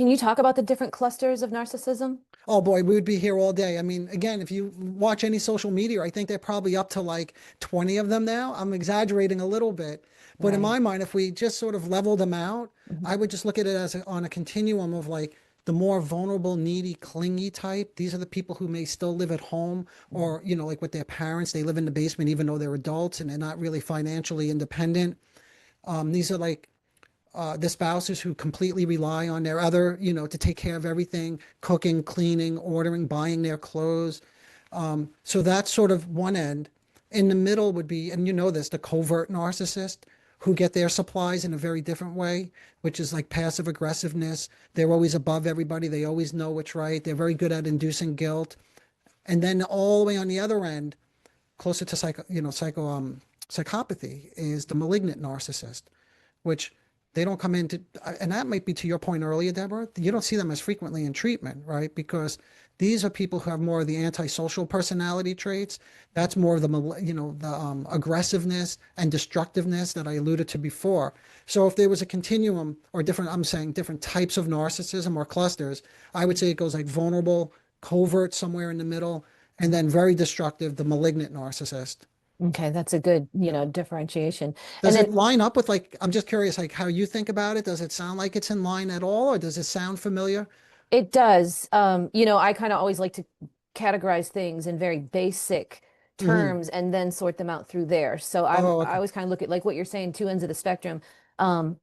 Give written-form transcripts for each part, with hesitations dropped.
Can you talk about the different clusters of narcissism? Oh boy, we would be here all day. I mean, again, if you watch any social media, I think they're probably up to like 20 of them now. I'm exaggerating a little bit, but in Right. my mind, if we just sort of level them out, I Mhm. would just look at it as on a continuum of like the more vulnerable, needy, clingy type. These are the people who may still live at home Mhm. or, like with their parents, they live in the basement even though they're adults and they're not really financially independent. These are like the spouses who completely rely on their other, to take care of everything, cooking, cleaning, ordering, buying their clothes. So that's sort of one end. In the middle would be, and you know this, the covert narcissist who get their supplies in a very different way, which is like passive aggressiveness. They're always above everybody. They always know what's right. They're very good at inducing guilt. And then all the way on the other end, closer to psychopathy is the malignant narcissist, which they don't come into, and that might be to your point earlier, Deborah. You don't see them as frequently in treatment, right? Because these are people who have more of the antisocial personality traits. That's more of the aggressiveness and destructiveness that I alluded to before. So if there was a continuum or different, I'm saying different types of narcissism or clusters, I would say it goes like vulnerable, covert somewhere in the middle, and then very destructive, the malignant narcissist. Okay, that's a good, Yeah. differentiation. And Does then it line up with like, I'm just curious, like how you think about it? Does it sound like it's in line at all, or does it sound familiar? it does, I kind of always like to categorize things in very basic Hmm. terms and then sort them out through there. So Oh, I okay. always kind of look at like what you're saying, two ends of the spectrum. The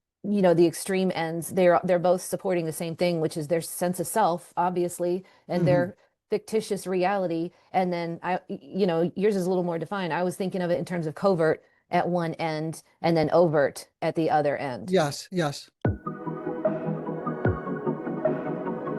extreme ends, they're both supporting the same thing, which is their sense of self, obviously, and Hmm. their fictitious reality. And then yours is a little more defined. I was thinking of it in terms of covert at one end and then overt at the other end. Yes, yes.